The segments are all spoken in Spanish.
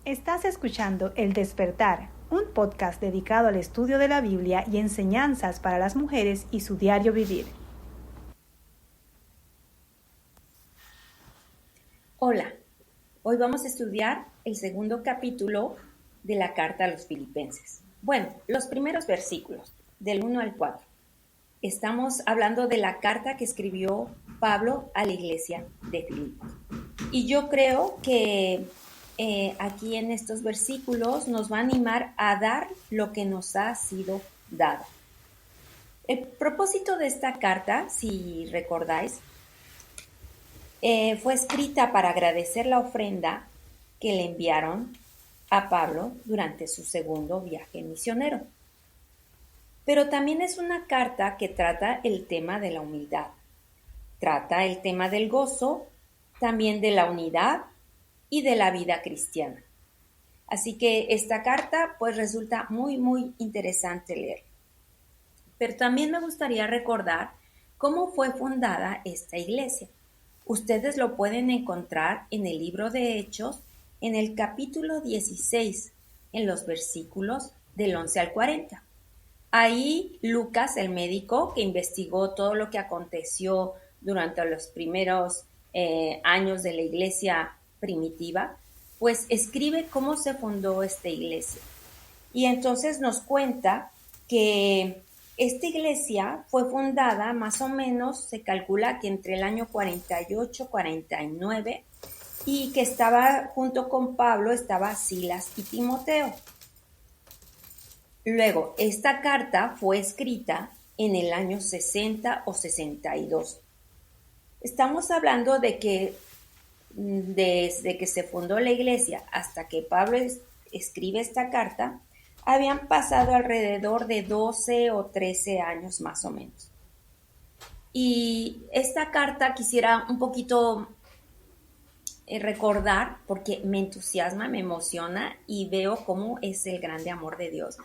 Estás escuchando El Despertar, un podcast dedicado al estudio de la Biblia y enseñanzas para las mujeres y su diario vivir. Hola, hoy vamos a estudiar el segundo capítulo de la carta a los Filipenses. Bueno, los primeros versículos, del 1 al 4. Estamos hablando de la carta que escribió Pablo a la iglesia de Filipos. Y yo creo que aquí en estos versículos nos va a animar a dar lo que nos ha sido dado. El propósito de esta carta, si recordáis, fue escrita para agradecer la ofrenda que le enviaron a Pablo durante su segundo viaje misionero. Pero también es una carta que trata el tema de la humildad, trata el tema del gozo, también de la unidad y de la vida cristiana. Así que esta carta pues resulta muy interesante leer. Pero también me gustaría recordar cómo fue fundada esta iglesia. Ustedes lo pueden encontrar en el libro de Hechos, en el capítulo 16, en los versículos del 11 al 40. Ahí Lucas, el médico que investigó todo lo que aconteció durante los primeros años de la iglesia primitiva, pues escribe cómo se fundó esta iglesia. Y entonces nos cuenta que esta iglesia fue fundada más o menos, se calcula que entre el año 48-49, y que estaba junto con Pablo, estaba Silas y Timoteo. Luego, esta carta fue escrita en el año 60 o 62. Estamos hablando de que desde que se fundó la iglesia hasta que Pablo escribe esta carta, habían pasado alrededor de 12 o 13 años más o menos. Y esta carta quisiera un poquito recordar porque me entusiasma, me emociona y veo cómo es el grande amor de Dios.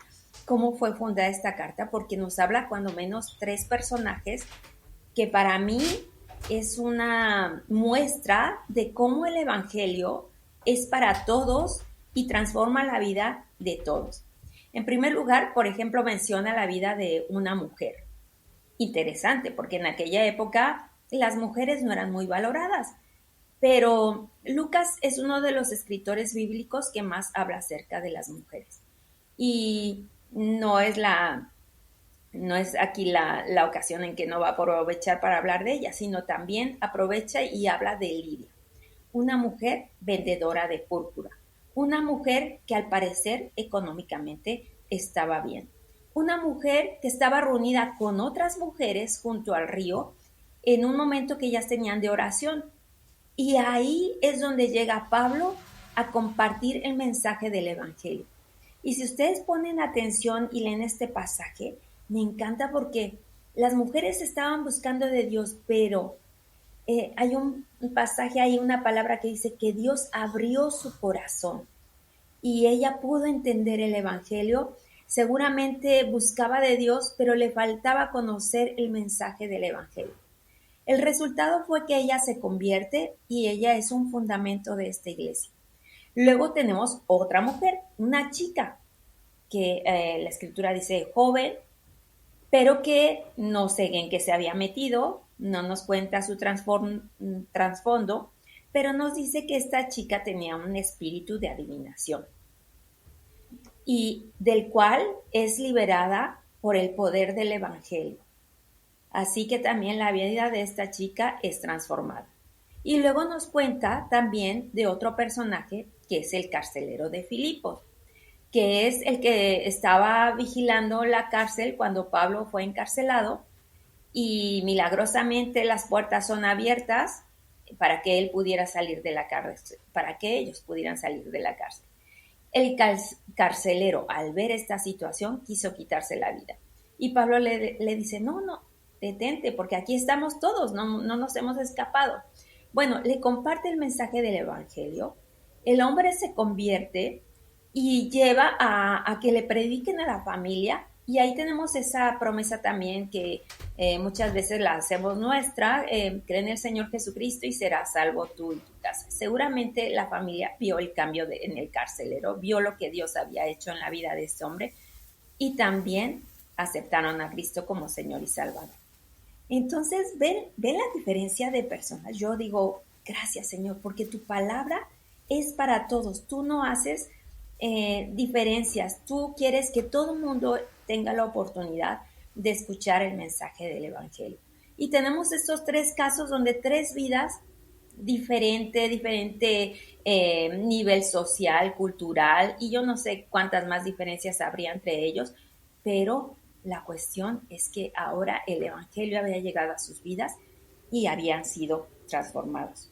Cómo fue fundada esta carta, porque nos habla cuando menos 3 personajes que para mí es una muestra de cómo el evangelio es para todos y transforma la vida de todos. En primer lugar, por ejemplo, menciona la vida de una mujer. Interesante, porque en aquella época las mujeres no eran muy valoradas. Pero Lucas es uno de los escritores bíblicos que más habla acerca de las mujeres. Y no es aquí la ocasión en que no va a aprovechar para hablar de ella, sino también aprovecha y habla de Lidia, una mujer vendedora de púrpura, una mujer que al parecer económicamente estaba bien, una mujer que estaba reunida con otras mujeres junto al río en un momento que ellas tenían de oración. Y ahí es donde llega Pablo a compartir el mensaje del evangelio. Y si ustedes ponen atención y leen este pasaje, me encanta porque las mujeres estaban buscando de Dios, pero hay un pasaje, hay una palabra que dice que Dios abrió su corazón y ella pudo entender el evangelio. Seguramente buscaba de Dios, pero le faltaba conocer el mensaje del evangelio. El resultado fue que ella se convierte y ella es un fundamento de esta iglesia. Luego tenemos otra mujer, una chica, que la escritura dice joven, pero que no sé en qué se había metido, no nos cuenta su trasfondo, pero nos dice que esta chica tenía un espíritu de adivinación y del cual es liberada por el poder del evangelio. Así que también la vida de esta chica es transformada. Y luego nos cuenta también de otro personaje que es el carcelero de Filipos, que es el que estaba vigilando la cárcel cuando Pablo fue encarcelado y milagrosamente las puertas son abiertas para que él pudiera salir de la cárcel, para que ellos pudieran salir de la cárcel. El carcelero, al ver esta situación, quiso quitarse la vida. Y Pablo le dice, no, detente, porque aquí estamos todos, no nos hemos escapado. Bueno, le comparte el mensaje del evangelio, el hombre se convierte y lleva a que le prediquen a la familia Y ahí tenemos esa promesa también que muchas veces la hacemos nuestra, cree en el Señor Jesucristo y serás salvo tú y tu casa. Seguramente la familia vio el cambio en el carcelero, vio lo que Dios había hecho en la vida de este hombre y también aceptaron a Cristo como Señor y Salvador. Entonces, ven la diferencia de personas. Yo digo, gracias Señor, porque tu palabra es para todos. Tú no haces diferencias. Tú quieres que todo el mundo tenga la oportunidad de escuchar el mensaje del Evangelio. Y tenemos estos 3 casos donde 3 vidas diferente nivel social, cultural, y yo no sé cuántas más diferencias habría entre ellos, pero la cuestión es que ahora el Evangelio había llegado a sus vidas y habían sido transformados.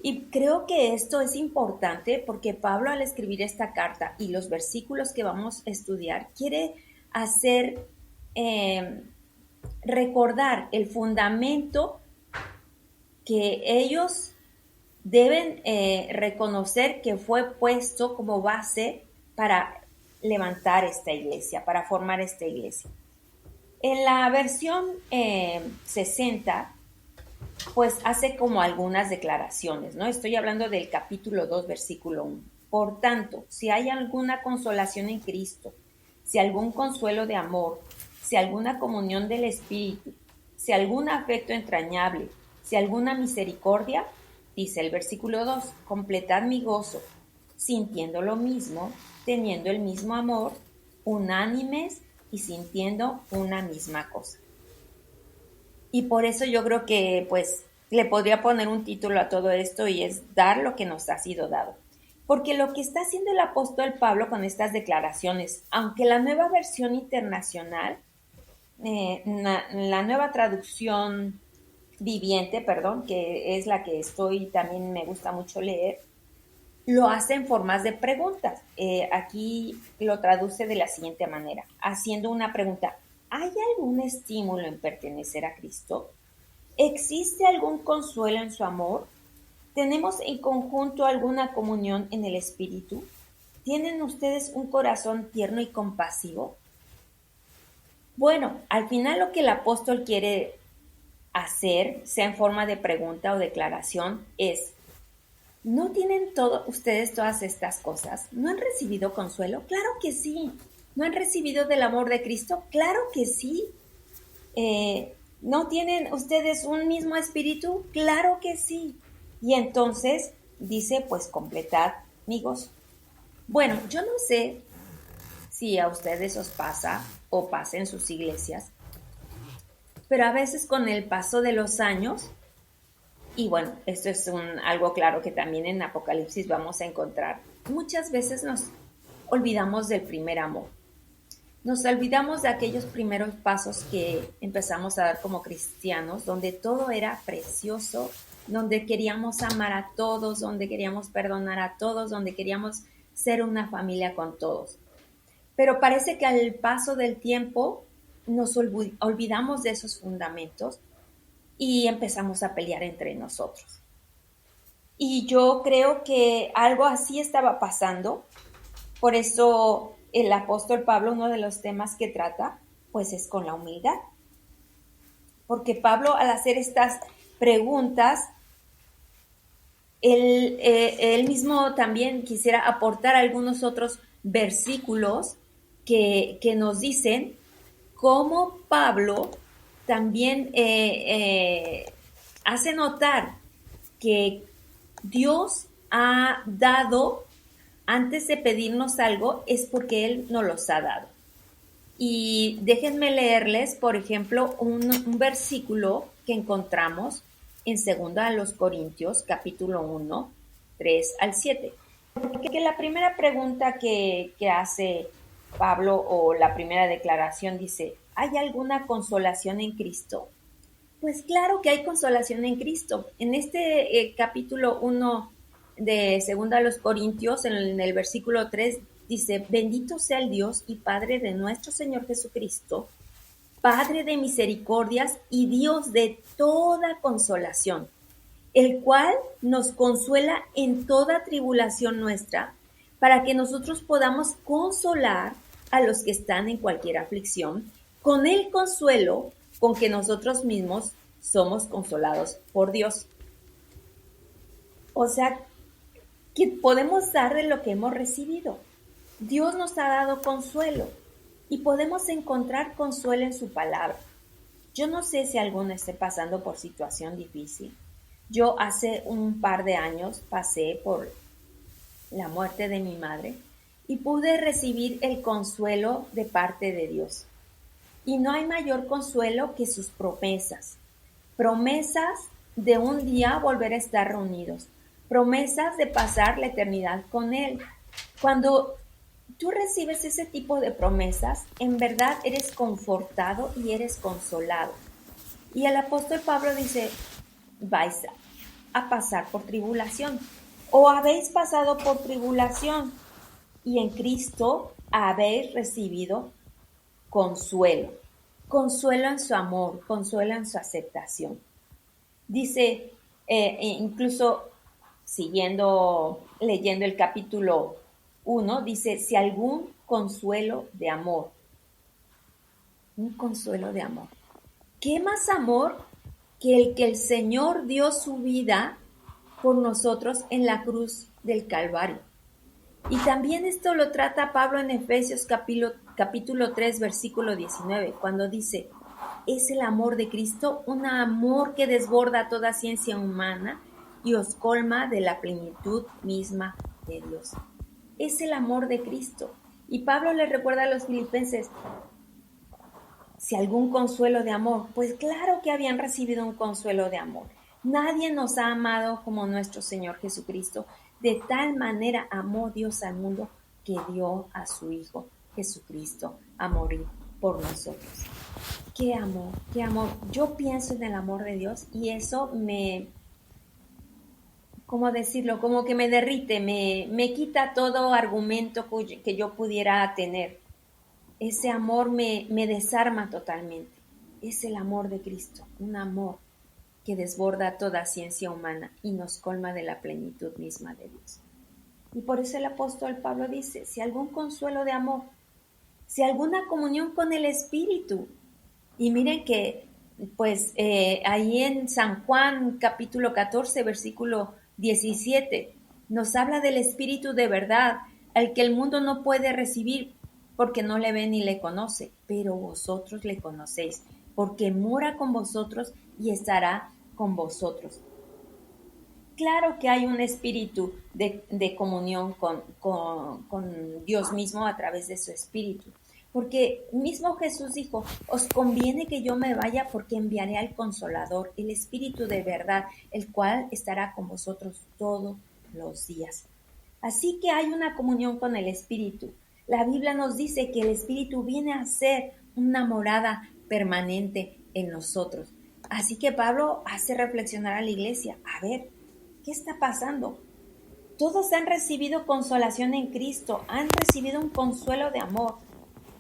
Y creo que esto es importante porque Pablo, al escribir esta carta y los versículos que vamos a estudiar, quiere hacer recordar el fundamento que ellos deben reconocer que fue puesto como base para levantar esta iglesia, para formar esta iglesia. En la versión 60, pues hace como algunas declaraciones, ¿no? Estoy hablando del capítulo 2, versículo 1. Por tanto, si hay alguna consolación en Cristo, si algún consuelo de amor, si alguna comunión del Espíritu, si algún afecto entrañable, si alguna misericordia, dice el versículo 2, completad mi gozo, sintiendo lo mismo, teniendo el mismo amor, unánimes y sintiendo una misma cosa. Y por eso yo creo que pues le podría poner un título a todo esto y es dar lo que nos ha sido dado. Porque lo que está haciendo el apóstol Pablo con estas declaraciones, aunque la nueva versión internacional, la nueva traducción viviente, que es la que también me gusta mucho leer, lo hace en formas de preguntas. Aquí lo traduce de la siguiente manera, haciendo una pregunta. ¿Hay algún estímulo en pertenecer a Cristo? ¿Existe algún consuelo en su amor? ¿Tenemos en conjunto alguna comunión en el Espíritu? ¿Tienen ustedes un corazón tierno y compasivo? Bueno, al final lo que el apóstol quiere hacer, sea en forma de pregunta o declaración, es: ¿no tienen ustedes todas estas cosas? ¿No han recibido consuelo? Claro que sí. ¿No han recibido del amor de Cristo? Claro que sí. ¿No tienen ustedes un mismo espíritu? Claro que sí. Y entonces dice, pues completad mi gozo. Bueno, yo no sé si a ustedes os pasa o pasa en sus iglesias, pero a veces con el paso de los años, y bueno, esto es algo claro que también en Apocalipsis vamos a encontrar, muchas veces nos olvidamos del primer amor. Nos olvidamos de aquellos primeros pasos que empezamos a dar como cristianos, donde todo era precioso, donde queríamos amar a todos, donde queríamos perdonar a todos, donde queríamos ser una familia con todos. Pero parece que al paso del tiempo nos olvidamos de esos fundamentos y empezamos a pelear entre nosotros. Y yo creo que algo así estaba pasando. Por eso el apóstol Pablo, uno de los temas que trata, pues es con la humildad. Porque Pablo, al hacer estas preguntas, él mismo también quisiera aportar algunos otros versículos que nos dicen cómo Pablo también hace notar que Dios ha dado, antes de pedirnos algo, es porque Él nos los ha dado. Y déjenme leerles, por ejemplo, un versículo que encontramos en 2 Corintios, capítulo 1, 3 al 7. Porque la primera pregunta que hace Pablo, o la primera declaración, dice: ¿hay alguna consolación en Cristo? Pues claro que hay consolación en Cristo. En este capítulo 1 de 2 Corintios, en el versículo 3, dice: bendito sea el Dios y Padre de nuestro Señor Jesucristo, Padre de misericordias y Dios de toda consolación, el cual nos consuela en toda tribulación nuestra, para que nosotros podamos consolar a los que están en cualquier aflicción, con el consuelo con que nosotros mismos somos consolados por Dios. O sea, que podemos dar de lo que hemos recibido. Dios nos ha dado consuelo y podemos encontrar consuelo en su palabra. Yo no sé si alguno esté pasando por situación difícil. Yo hace un par de años pasé por la muerte de mi madre y pude recibir el consuelo de parte de Dios. Y no hay mayor consuelo que sus promesas. Promesas de un día volver a estar reunidos. Promesas de pasar la eternidad con Él. Cuando tú recibes ese tipo de promesas, en verdad eres confortado y eres consolado. Y el apóstol Pablo dice, vais a pasar por tribulación o habéis pasado por tribulación y en Cristo habéis recibido consuelo. Consuelo en su amor, consuelo en su aceptación. Dice, incluso leyendo el capítulo 1, dice, si algún consuelo de amor. Un consuelo de amor. ¿Qué más amor que el Señor dio su vida por nosotros en la cruz del Calvario? Y también esto lo trata Pablo en Efesios capítulo 3, versículo 19, cuando dice, es el amor de Cristo, un amor que desborda toda ciencia humana y os colma de la plenitud misma de Dios. Es el amor de Cristo. Y Pablo le recuerda a los filipenses, si algún consuelo de amor, pues claro que habían recibido un consuelo de amor. Nadie nos ha amado como nuestro Señor Jesucristo. De tal manera amó Dios al mundo que dio a su Hijo Jesucristo a morir por nosotros. ¡Qué amor! ¡Qué amor! Yo pienso en el amor de Dios y eso ¿cómo decirlo? Como que me derrite, me quita todo argumento que yo pudiera tener. Ese amor me desarma totalmente. Es el amor de Cristo, un amor que desborda toda ciencia humana y nos colma de la plenitud misma de Dios. Y por eso el apóstol Pablo dice, si algún consuelo de amor, si alguna comunión con el Espíritu. Y miren que, pues, ahí en San Juan capítulo 14, versículo 17, nos habla del Espíritu de verdad, al que el mundo no puede recibir porque no le ve ni le conoce, pero vosotros le conocéis, porque mora con vosotros y estará con vosotros. Claro que hay un espíritu de comunión con Dios mismo a través de su espíritu, porque mismo Jesús dijo, os conviene que yo me vaya porque enviaré al Consolador, el Espíritu de verdad, el cual estará con vosotros todos los días. Así que hay una comunión con el Espíritu. La Biblia nos dice que el Espíritu viene a ser una morada permanente en nosotros. Así que Pablo hace reflexionar a la iglesia. A ver, ¿qué está pasando? Todos han recibido consolación en Cristo, han recibido un consuelo de amor,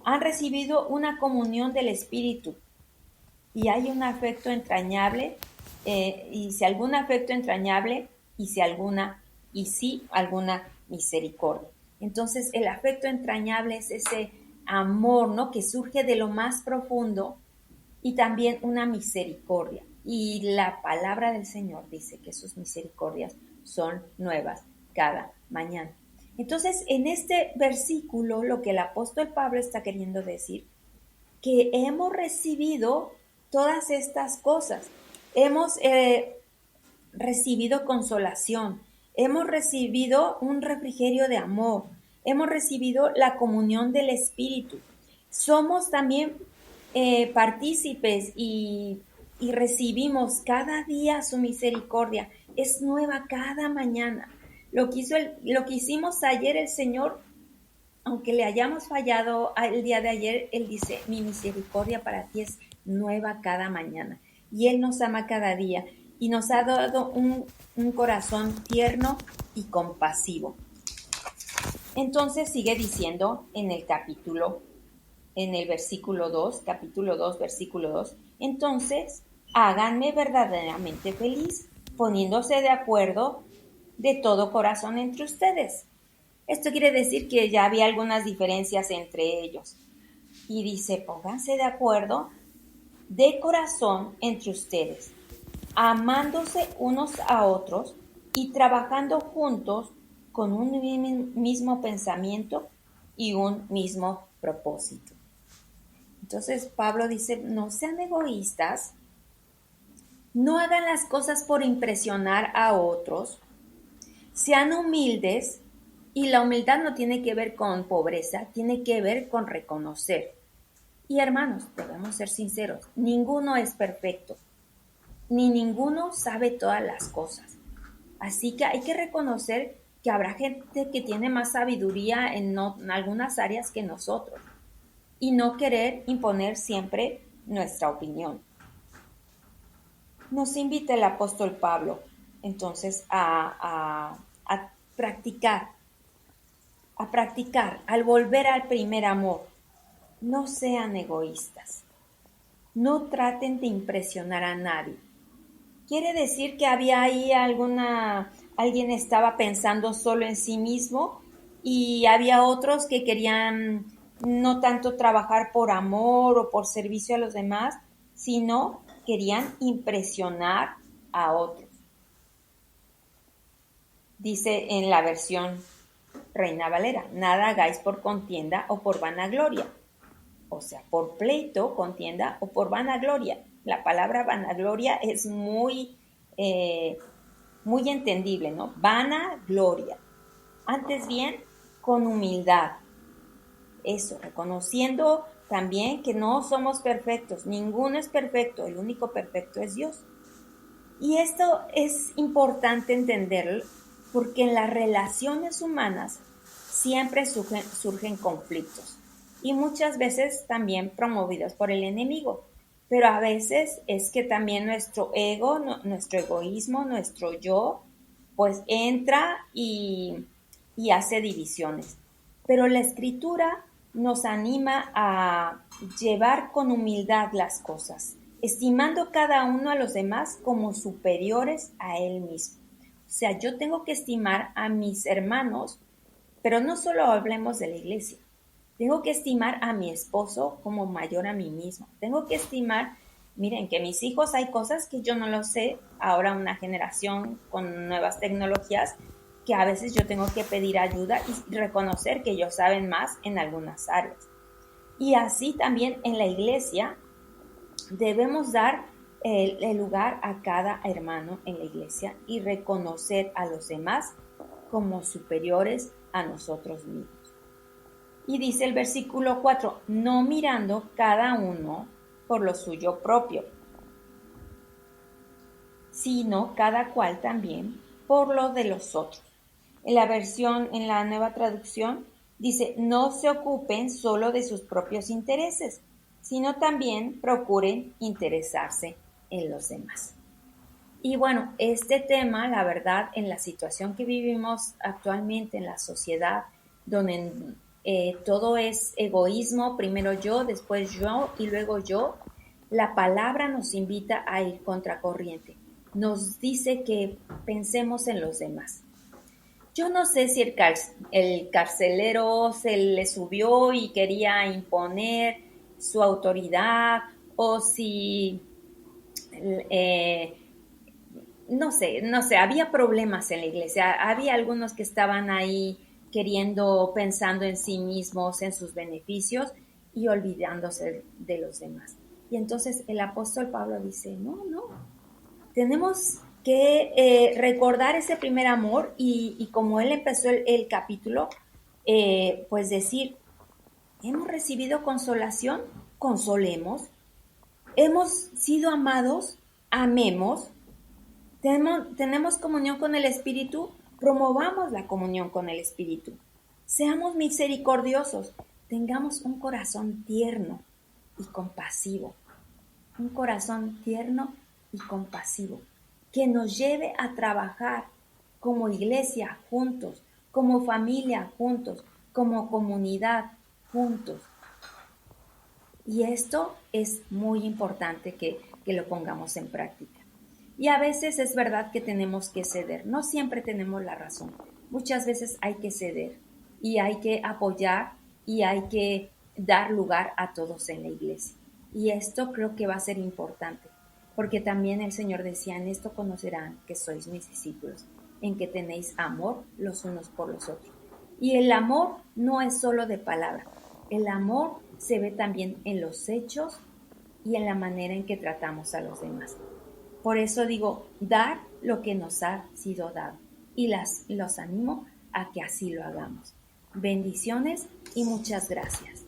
han recibido una comunión del Espíritu. Y hay un afecto entrañable, y si algún afecto entrañable, y si alguna misericordia. Entonces, el afecto entrañable es ese amor, ¿no?, que surge de lo más profundo, y también una misericordia. Y la palabra del Señor dice que sus misericordias son nuevas cada mañana. Entonces, en este versículo, lo que el apóstol Pablo está queriendo decir, que hemos recibido todas estas cosas. Hemos recibido consolación, hemos recibido un refrigerio de amor, hemos recibido la comunión del Espíritu. Somos también partícipes y recibimos cada día su misericordia. Es nueva cada mañana. Lo que hicimos ayer el Señor, aunque le hayamos fallado el día de ayer, Él dice, mi misericordia para ti es nueva cada mañana. Y Él nos ama cada día y nos ha dado un corazón tierno y compasivo. Entonces sigue diciendo en el versículo 2, capítulo 2, versículo 2, entonces háganme verdaderamente feliz, poniéndose de acuerdo de todo corazón entre ustedes. Esto quiere decir que ya había algunas diferencias entre ellos. Y dice, pónganse de acuerdo de corazón entre ustedes, amándose unos a otros y trabajando juntos con un mismo pensamiento y un mismo propósito. Entonces Pablo dice, no sean egoístas, no hagan las cosas por impresionar a otros, sean humildes, y la humildad no tiene que ver con pobreza, tiene que ver con reconocer. Y hermanos, debemos ser sinceros, ninguno es perfecto, ni ninguno sabe todas las cosas. Así que hay que reconocer que habrá gente que tiene más sabiduría en algunas áreas que nosotros y no querer imponer siempre nuestra opinión. Nos invita el apóstol Pablo entonces a practicar, al volver al primer amor. No sean egoístas, no traten de impresionar a nadie. Quiere decir que había ahí alguien estaba pensando solo en sí mismo y había otros que querían no tanto trabajar por amor o por servicio a los demás, sino querían impresionar a otros. Dice en la versión Reina Valera, nada hagáis por contienda o por vanagloria. O sea, por pleito, contienda o por vanagloria. La palabra vanagloria es muy entendible, ¿no? Vanagloria. Antes bien, con humildad. Eso, reconociendo también que no somos perfectos. Ninguno es perfecto. El único perfecto es Dios. Y esto es importante entenderlo porque en las relaciones humanas siempre surgen conflictos y muchas veces también promovidos por el enemigo. Pero a veces es que también nuestro ego, nuestro egoísmo, nuestro yo, pues entra y hace divisiones. Pero la Escritura nos anima a llevar con humildad las cosas, estimando cada uno a los demás como superiores a él mismo. O sea, yo tengo que estimar a mis hermanos, pero no solo hablemos de la iglesia. Tengo que estimar a mi esposo como mayor a mí mismo. Tengo que estimar, miren, que mis hijos hay cosas que yo no lo sé. Ahora una generación con nuevas tecnologías que a veces yo tengo que pedir ayuda y reconocer que ellos saben más en algunas áreas. Y así también en la iglesia debemos dar el lugar a cada hermano en la iglesia y reconocer a los demás como superiores a nosotros mismos. Y dice el versículo 4, no mirando cada uno por lo suyo propio, sino cada cual también por lo de los otros. En la nueva traducción, dice, no se ocupen solo de sus propios intereses, sino también procuren interesarse en los demás. Y bueno, este tema, la verdad, en la situación que vivimos actualmente en la sociedad, donde todo es egoísmo, primero yo, después yo y luego yo, la palabra nos invita a ir contracorriente. Nos dice que pensemos en los demás. Yo no sé si el carcelero se le subió y quería imponer su autoridad o si, no sé, había problemas en la iglesia. Había algunos que estaban ahí pensando en sí mismos, en sus beneficios y olvidándose de los demás. Y entonces el apóstol Pablo dice, no, tenemos que recordar ese primer amor y como él empezó el capítulo, pues decir, hemos recibido consolación, consolemos, hemos sido amados, amemos, tenemos comunión con el Espíritu, promovamos la comunión con el Espíritu, seamos misericordiosos, tengamos un corazón tierno y compasivo, un corazón tierno y compasivo, que nos lleve a trabajar como iglesia juntos, como familia juntos, como comunidad juntos. Y esto es muy importante que lo pongamos en práctica. Y a veces es verdad que tenemos que ceder, no siempre tenemos la razón, muchas veces hay que ceder. y hay que apoyar y hay que dar lugar a todos en la iglesia. Y esto creo que va a ser importante, porque también el Señor decía, en esto conocerán que sois mis discípulos, en que tenéis amor los unos por los otros. Y el amor no es solo de palabra, el amor se ve también en los hechos y en la manera en que tratamos a los demás. Por eso digo, dar lo que nos ha sido dado. Y los animo a que así lo hagamos. Bendiciones y muchas gracias.